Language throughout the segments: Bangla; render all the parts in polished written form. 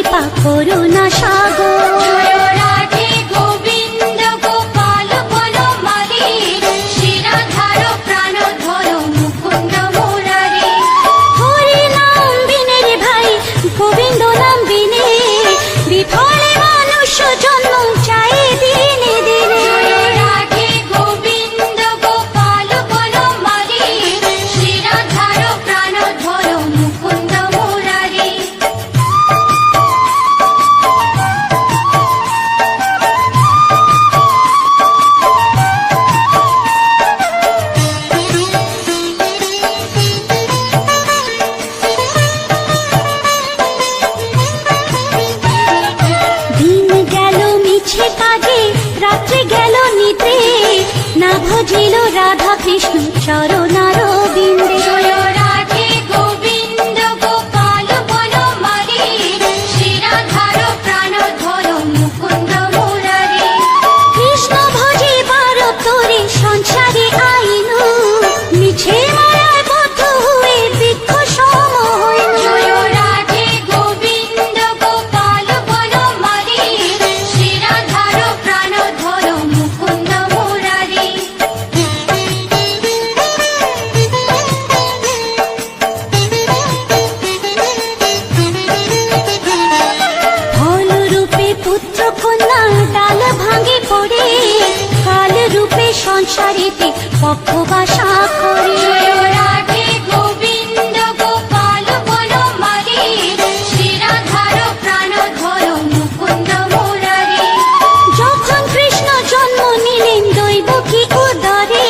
কৃপা করুণা সাগর। জয় রাধে গোবিন্দ গোপাল বনমালী, শ্রীরাধার প্রাণ ধর মুকুন্দ মুরারি। হরি নাম বিনে রে ভাই, গোবিন্দ নাম বিনে বিফলে মানুষ জন্ম চাই দিনে দিনে। জয় রাধে গোবিন্দ গোপাল বনমালী, শ্রীরাধার প্রাণ ধর মুকুন্দ মুরারি। দিন গেল মিছে কাজে, রাত্রে গেল নিদ্রে, না ভজিল রাধা কৃষ্ণ চরণার বিন্দে। জয় রাধে গোবিন্দ গোপাল বনমালী, শ্রীরাধার প্রাণ ধর মুকুন্দ মুরারি। কৃষ্ণ ভজিবার তোরে সংসারে আইনু, মিছে মায়ায় বদ্ধ হয়ে বৃক্ষ সম হইনু। জয় রাধে গোবিন্দ গোপাল বনমালী, শ্রীরাধার প্রাণ ধর মুকুন্দ মুরারি। ফল রূপে পুত্র কন্যা ডাল ভাঙে পড়ে, কাল রূপে সংসারেতে পক্ষ বাসা করে। জয় রাধে গোবিন্দ গোপাল বনমালী, শ্রীরাধার প্রাণ ধর মুকুন্দ মুরারি। যখন কৃষ্ণ জন্ম নিলেন দৈবকী উদরে,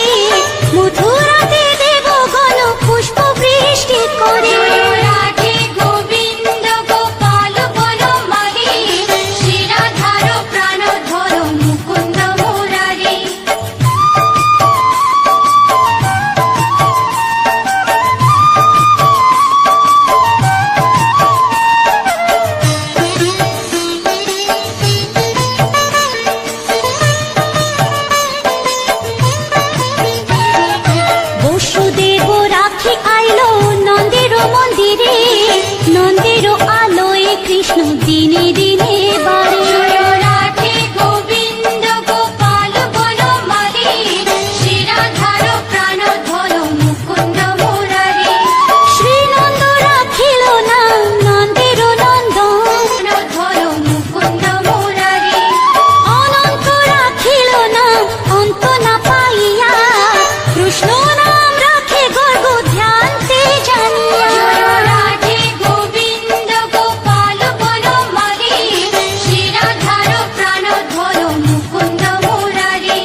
মথুরাতে দেবগণ পুষ্প বৃষ্টি করে। জয় রাধে গোবিন্দ গোপাল বনমালী, শ্রীরাধার প্রাণ ধর মুকুন্দ মুরারি। বসুদেব রাখি আইলো নন্দের মন্দিরে, নন্দের আলোয় কৃষ্ণ দিনে দিনে বাড়ে। জয় রাধে গোবিন্দ গোপাল বনমালী, শ্রীরাধার প্রাণ ধর মুকুন্দ মুরারি। শ্রীনন্দ রাখিল না নন্দের নন্দন, প্রাণ ধর মুকুন্দ মুরারি। অনন্ত রাখিল না অন্ত না পাইয়া, কৃষ্ণ নাম রাখে গর্গ ধ্যানতে জানিয়া। জয় রাধে গোবিন্দ গোপাল বনমালী, শ্রীরাধার প্রাণ ধর মুকুন্দ মুরারি।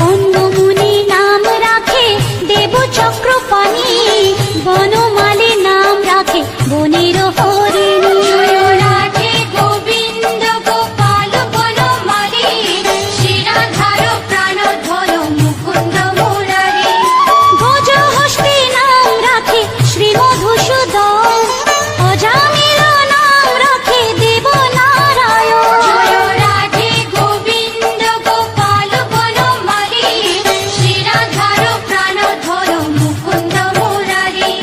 অন্নমুনি নাম রাখে দেব চক্রপাণি, বনমালী নাম রাখে বনের হরিণী। জয় রাধে গোবিন্দ গোপাল বনমালী, শ্রীরাধার প্রাণ ধর মুকুন্দ মুরারি। গজহস্তি নাম রাখে শ্রী মধুসূদন, অজামিল নাম রাখে দেব নারায়ণ। জয় রাধে গোবিন্দ গোপাল বনমালী, শ্রীরাধার প্রাণ ধর মুকুন্দ মুরারি।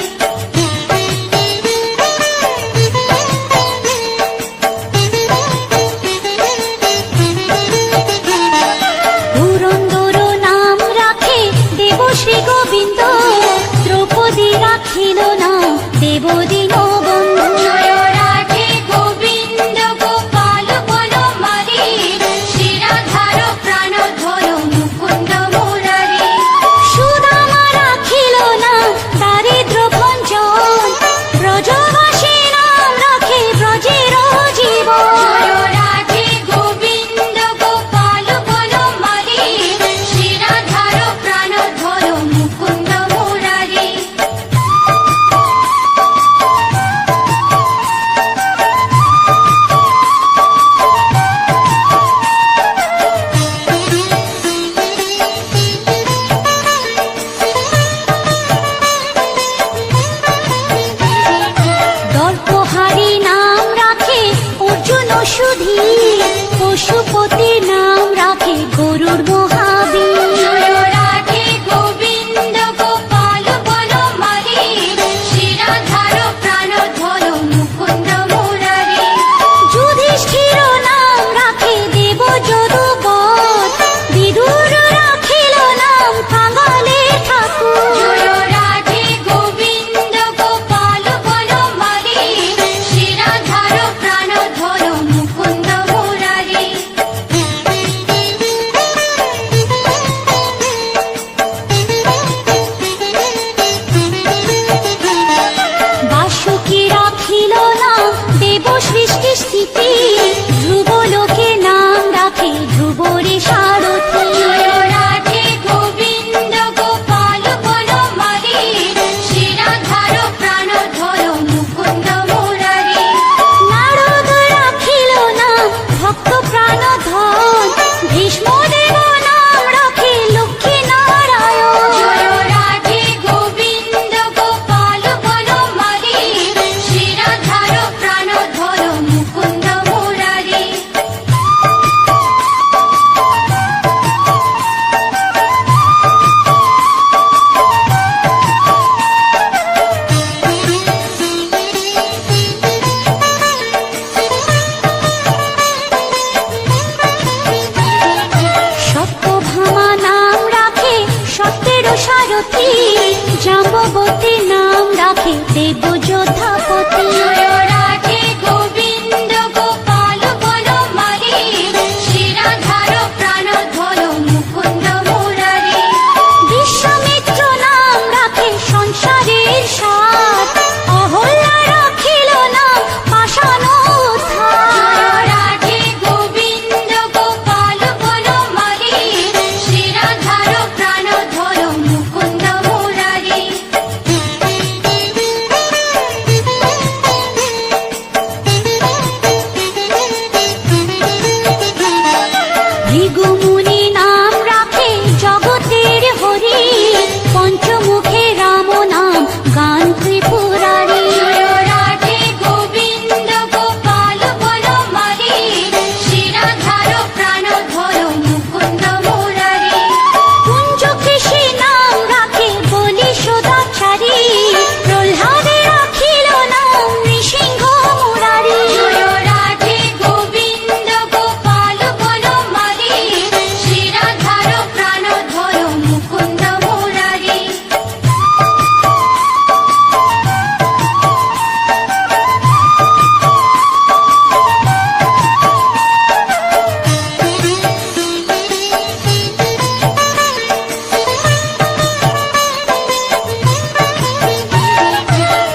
পুরন্দর নাম রাখে দেব শ্রী গোবিন্দ, দ্রৌপদী রাখিল নাম দেব দীনবন্ধু। জয় রাধে গোবিন্দ গোপাল বনমালী, শ্রীরাধার প্রাণ ধর মুকুন্দ মুরারি। সুদামা রাখিল না দারিদ্র ভঞ্জন, ব্রজবাসী নাম রাখে ব্রজের জীবন। জয় রাধে গোবিন্দ গোপাল বনমালী, শ্রীরাধার প্রাণ ধর মুকুন্দ মুরারি। পূর্ববর্তী নাম রাখে দেব যোদ্ধাপতি। জয় রাধে গোবিন্দ গোপাল বনমালী, শিরাধার প্রাণধর মুকুন্দ মুরারি। বিশ্বামিত্র নাম রাখে সংসারের সার, অহল্যা রাখিল নাম পাষাণ উদ্ধার। জয় রাধে গোবিন্দ গোপাল বনমালী, শিরাধার প্রাণধর মুকুন্দ মুরারি। ভৃগুমুনি নাম রাখে জগতের হরি, পঞ্চমুখে রাম নাম গান ত্রিপুরারি। জয় রাধে গোবিন্দ গোপাল বনমালী, শিরাধার প্রাণধর মুকুন্দ মুরারি। কুঞ্জকেশী নাম রাখে বলি সদাচারী, প্রহ্লাদে রাখিল নাম নৃসিংহ মুরারি। জয় রাধে গোবিন্দ গোপাল বনমালী, শিরাধার প্রাণধর মুকুন্দ মুরারি।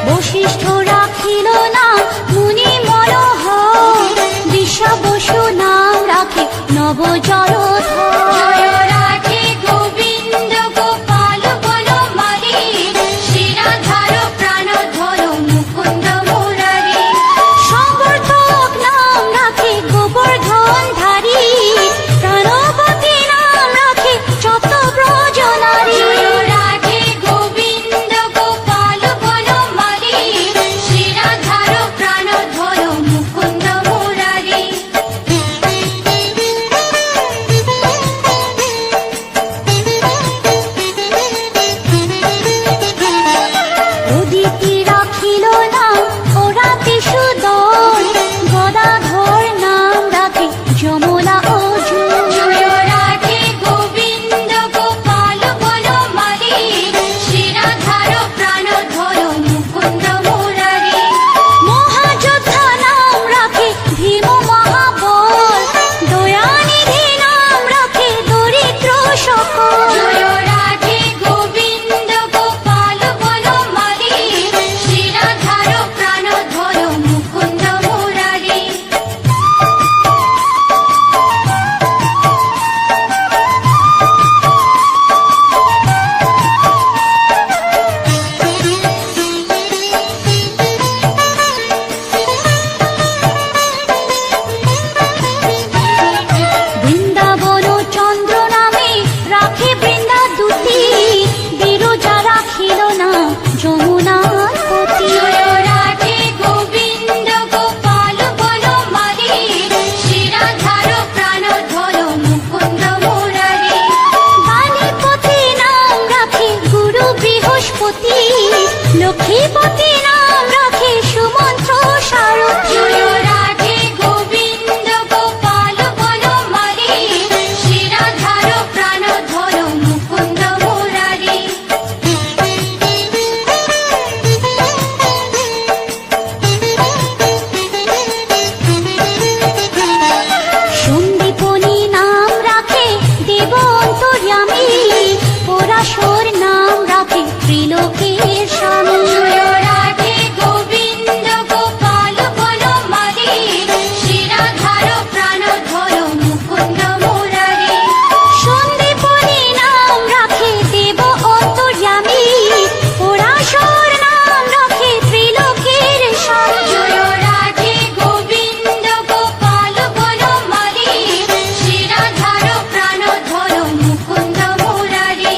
বশিষ্ঠ রাখিল নাম মুনি মনোহর, দিশা বসু নাম রাখে নবজরধর। জয় রাধে গোবিন্দ গোপাল বনমালী, শিরাধার প্রাণধর মুকুন্দ মুরারি। সংবর্ধক নাম রাখে গোবর্ধন ধারী, প্রাণবতী নাম রাখে যত ব্রজ নারী। জয় রাধে গোবিন্দ গোপাল বনমালী, শিরাধার প্রাণধর মুকুন্দ মুরারি। অদিতি রাখিল নাম ওরাতে সুদল, গদাধর নাম রাখে যমলা অর্জুন। জয় রাধে গোবিন্দ গোপাল বনমালী, শিরাধার প্রাণধর মুকুন্দ মুরারি। মহাযোদ্ধা নাম রাখে ভীম মহাবল, দয়ানিধি নাম রাখে দরিদ্র সকল। জয় রাধে গোবিন্দ গোপাল বনমালী, শিরাধার প্রাণধর মুকুন্দ মুরারি। বৃন্দাবন চন্দ্র নামে রাখে বৃন্দা দুতি, বিরজা রাখিল নাম যমুনার পতি। জয় রাধে গোবিন্দ গোপাল বনমালী, শিরাধার প্রাণধর মুকুন্দ মুরারি। বাণীপতি নাম রাখে গুরু বৃহস্পতি, লক্ষ্মীপতি নাম রাখে সুমন্ত্র সারথি। জয় রাধে গোবিন্দ গোপাল বনমালী, শিরাধার প্রাণধর মুকুন্দ মুরারি। সন্দীপনী নাম রাখে দেব অন্তর্যামী, পরাশর নাম রাখে ত্রিলোকের স্বামী। জয় রাধে গোবিন্দ গোপাল বনমালী, শিরাধার প্রাণধর মুকুন্দ মুরারি। সন্দীপনী নাম রাখে দেব অন্তর্যামী, পরাশর নাম রাখে ত্রিলোকের স্বামী। জয় রাধে গোবিন্দ গোপাল বনমালী, শিরাধার প্রাণধর মুকুন্দ মুরারি।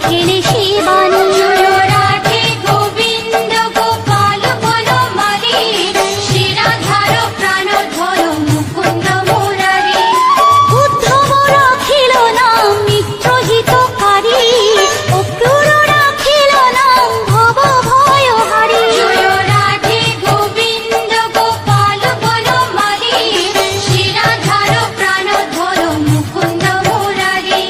খেলে শিবানী। জয় রাধে গোবিন্দ গোপাল বনমালী, শ্রীরাধার প্রাণধর মুকুন্দ মুরারি। উদ্ধব রাখিল নাম মিত্রহিতকারী, অক্রূর রাখিল নাম ভব ভয়হারী। জয় রাধে গোবিন্দ গোপাল বনমালী, শ্রীরাধার প্রাণধর মুকুন্দ মুরারি।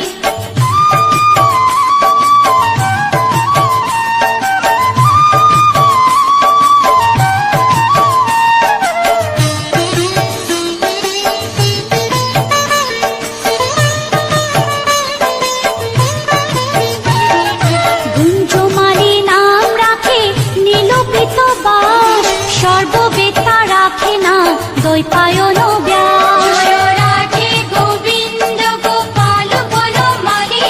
গুঞ্জমালী নাম রাখে নীলপিত বাস, সর্ববেত্তা রাখে না দ্বৈপায়ন ব্যাস। জয় রাধে গোবিন্দ গোপাল বনমালী,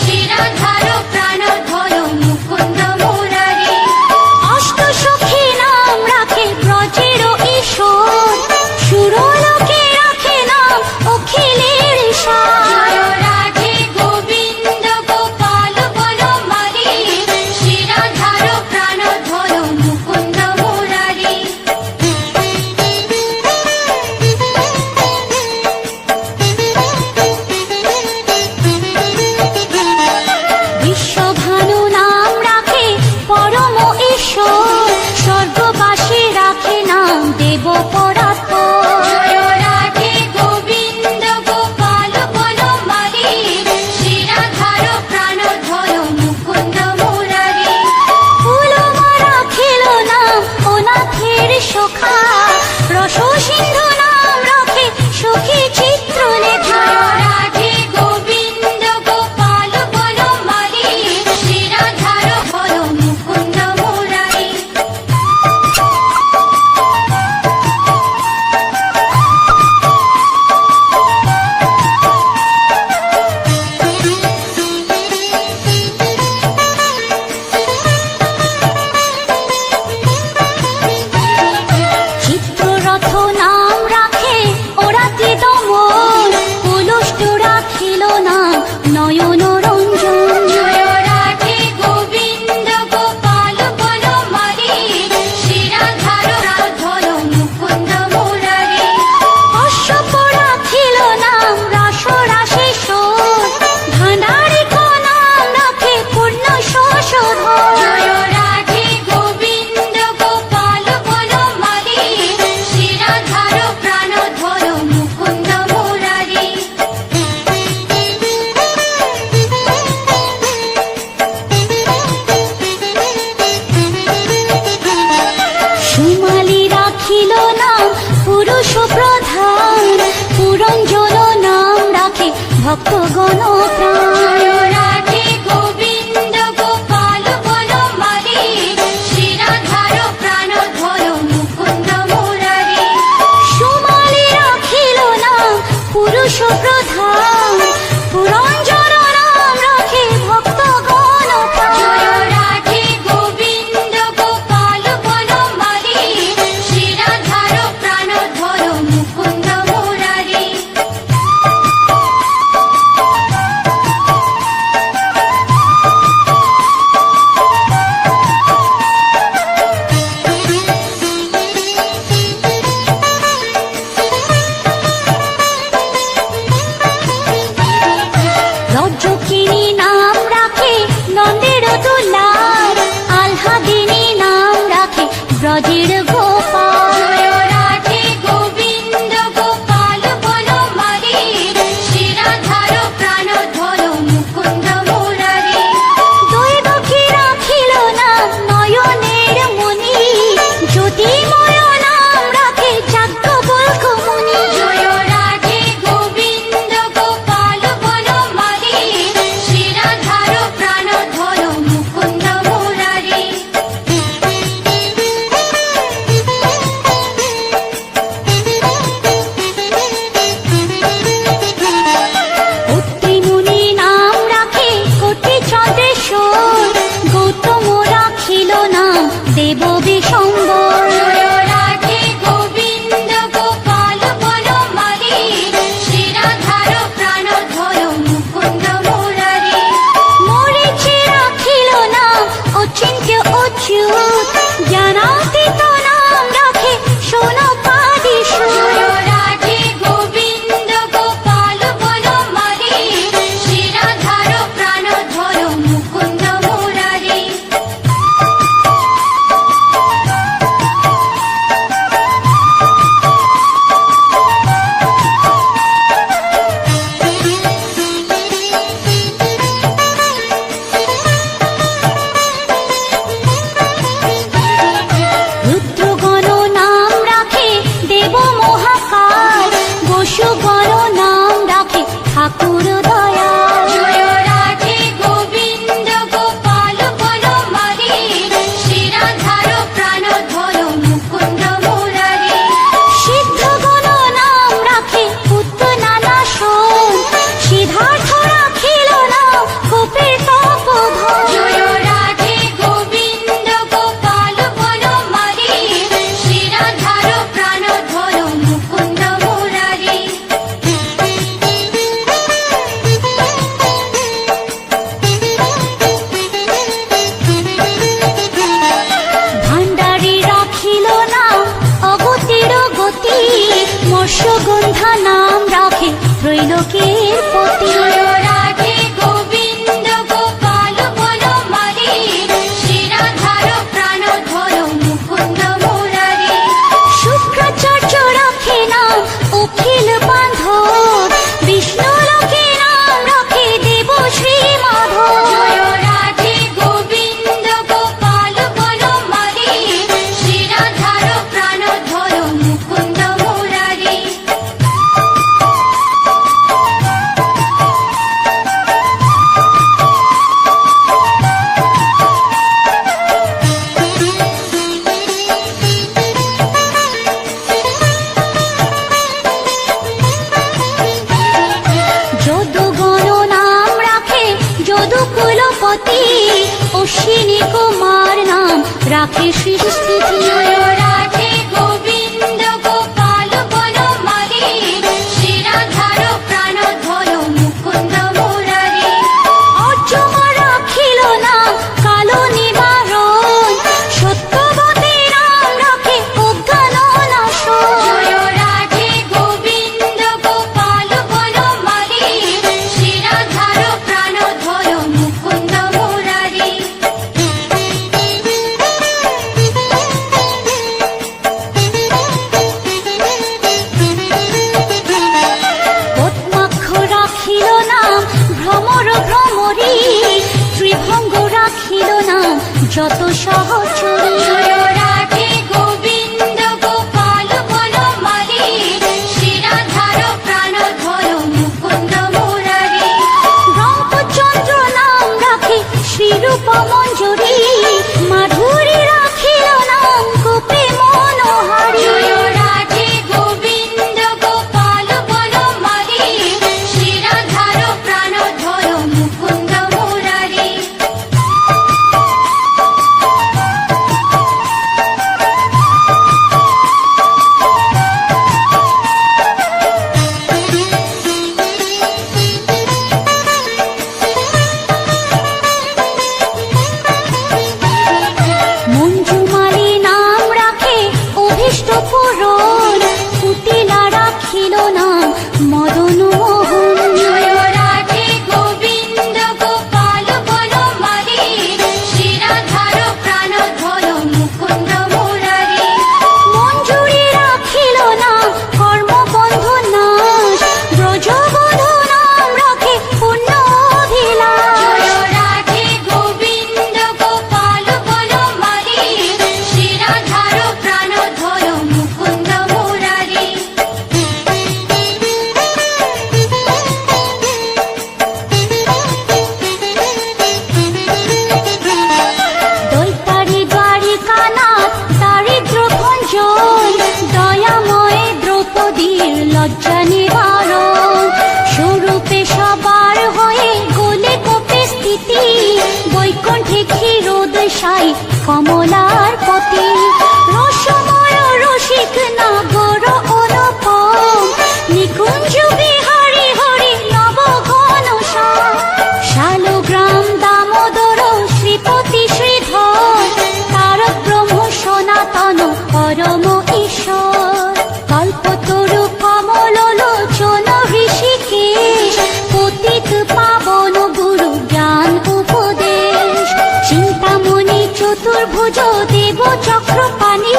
শ্রীরাধার প্রাণধর মুকুন্দ মুরারি। অষ্টসখী নাম রাখে ব্রজের ঈশ্বর, সুরলোকে রাখে নাম অখিলের সার। জয় রাধে গোবিন্দ গোপাল বনমালী, শ্রীরাধার প্রাণধর মুকুন্দ মুরারি। বিশ্বভানু নাম রাখে পরম ঈশ্বর, স্বর্গবাসী রাখে নাম দেব পরাৎপর। জয় রাধে গোবিন্দ গোপাল বনমালী, শ্রীরাধার প্রাণধর মুকুন্দ মুরারি। ফুলমা রাখিল নাম অনাথের সখা, রস সিন্ধু নাম রাখে সখী চিত্রলেখা। জয় রাধে গোবিন্দ গোপাল বনমালী, শ্রীরাধার বর মুকুন্দ মুরারি। চিত্ররথ নাম রাখে ওরাতি দমন, পুলুষ্ট রাখিল নাম নয়ন রঞ্জন। জয় রাধে গোবিন্দ গোপাল বনমালী, শ্রীরাধার প্রাণধর মুকুন্দ মুরারি। অশ্বপ রাখিল নাম রাস রাশেশ্বর, ভাণ্ডারিক নাম রাখে পূর্ণ শোষধর। জয় রাধে গোবিন্দ গোপাল বনমালী, শ্রীরাধার প্রাণধর মুকুন্দ মুরারি। সুমালি রাখিল নাম পুরুষ প্রধান, পুরঞ্জন নাম রাখে ভক্তগণ প্রাণ। জয় রাধে গোবিন্দ গোপাল বনমালী, শ্রীরাধার প্রাণধর মুকুন্দ মুরারি। সুমালি রাখিল নাম পুরুষ প্রধান, পুরঞ্জন নাম রাখে ভক্তগণ প্রাণ। জয় রাধে গোবিন্দ গোপাল বনমালী, শ্রীরাধার প্রাণধর মুকুন্দ মুরারি। রাখে সৃষ্টি জয় রাধে গোবিন্দ গোপাল বনমালী শিরাধার প্রাণধর মুকুন্দ মুরারি অর্জমা রাখিল না কালো নিবারণ সত্যবতী রাম রাখে অজ্ঞান নাশন জয় রাধে গোবিন্দ গোপাল বনমালী শিরাধার প্রাণধর মুকুন্দ মুরারি পদ্মাক্ষ রাখিল নাম ভ্রমর ভ্রমরী ত্রিভঙ্গ রাখিল নাম যত সহচরী জয় রাধে গোবিন্দ গোপাল বনমালী শিরাধার প্রাণধর মুকুন্দ মুরারি রামচন্দ্র নাম রাখে শ্রীরূপ মঞ্জুরি মাধুরী রাখিল নাম গোপী মনোহারী জয় রাধে গোবিন্দ গোপাল বনমালী শিরাধার প্রাণধর মুকুন্দ মুরারি মঞ্জুমালী নাম রাখে অভীষ্ট পূরণ কুটিলা রাখিল নাম মদন মোহন জয় রাধে গোবিন্দ গোপাল বনমালী শিরাধার প্রাণধর মুকুন্দ মুরারি মঞ্জুরি রাখিল নাম কর্মবন্ধ নাশ ব্রজবধূ নাম রাখে পুণ্য অভিলাষ জয় রাধে গোবিন্দ গোপাল বনমালী শিরাধার প্রাণধর মুকুন্দ মুরারি দৈতারি দ্বারিকানাথ দারিদ্র ভঞ্জন দয়াময় দ্রৌপদীর লজ্জা নিবারণ স্বরূপে সবার হয়ে গোলে কোপে স্থিতি বৈকুণ্ঠে ক্ষীরোদশাই কমলার পতি রসময় রসিক নাগর অনুপম নিকুঞ্জ বিহারী হরি নব ঘন শালগ্রাম দামোদর শ্রীপতি শ্রীধর তারক ব্রহ্ম সনাতন পরম ঈশ্বর কল্পতরু কমল লোচন ঋষিকেশ পতিত পাবন গুরু জ্ঞান উপদেশ চিন্তামণি চতুর্ভুজ দেব চক্রপাণি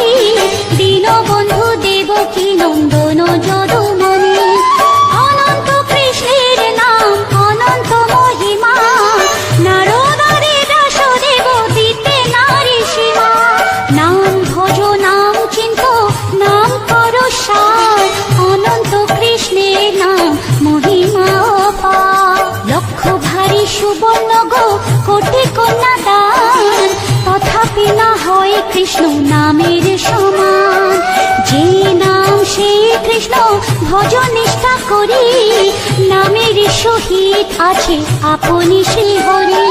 দীনবন্ধু দেবকী নন্দন যদুমণি অনন্ত কৃষ্ণের নাম অনন্ত মহিমা নারদাদি দাসদেব দিতে নারী সীমা নাম ভজ নাম চিন্ত নাম কর সার অনন্ত কৃষ্ণের নাম মহিমা অপার লক্ষ ভারী সুবর্ণ গো কোটি কন্যা দান তথাপি না হয় কৃষ্ণ নামের সমান যে নাম সেই কৃষ্ণ ভজ নিষ্ঠা করি নামের সহিত আছে আপনি শ্রী হরি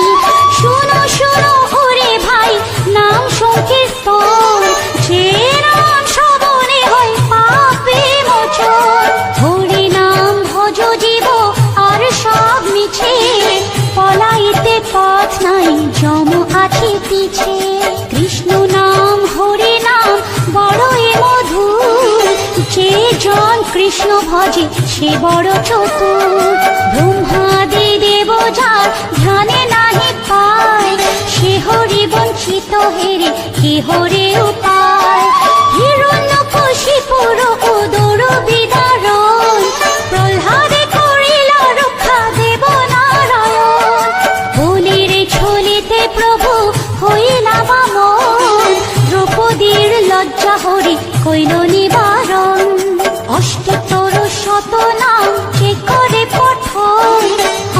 শুনো শুনো ওরে ভাই নাম সংকীর্তন যে নাম শ্রবণে হয় পাপে মোচন হরি নাম ভজ জীব আর সব মিছে পলাইতে পথ নাই যম আছে পিছে কৃষ্ণ নাম হরি নাম বড়ই মধুর যে জন কৃষ্ণ ভজে সে বড় চতুর ব্রহ্মাদি দেব যার ধ্যানে নাহি পায় সে হরি বঞ্চিত হেরে কে হরে উপায় হিরণ্যকশিপুর উদর বিদারণ প্রহ্লাদে করিল রক্ষা দেব নারায়ণ বলির ছলিতে প্রভু হইলা বামন দ্রৌপদীর লজ্জা হরি কইল নিবারণ অষ্টতর শত নাম যে করে পঠন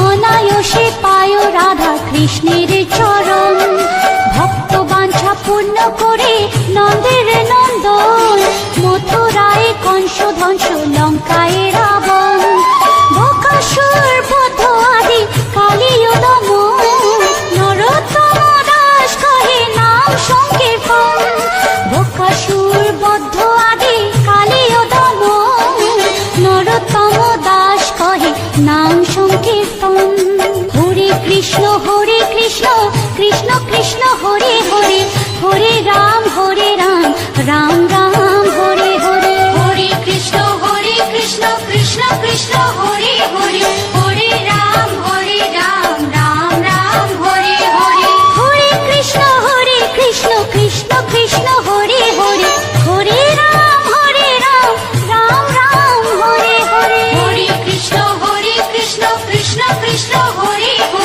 অনায়াসে পায় রাধা কৃষ্ণের চরণ ভক্ত বাঞ্ছা পূর্ণ করে নন্দের নন্দন মথুরায় কংস ধ্বংস লঙ্কায় রাবণ বকাসুর বধ আদি কালীয় দমন নরোত্তম দাস কহে নাম সংকীর্তন রাম রাম হরে হরে হরে কৃষ্ণ কৃষ্ণ কৃষ্ণ হরে হরে হরে রাম রাম রাম হরে হরে হরে কৃষ্ণ কৃষ্ণ কৃষ্ণ হরে হরে হরে রাম রাম রাম হরে হরে হরে কৃষ্ণ কৃষ্ণ কৃষ্ণ হরে হরে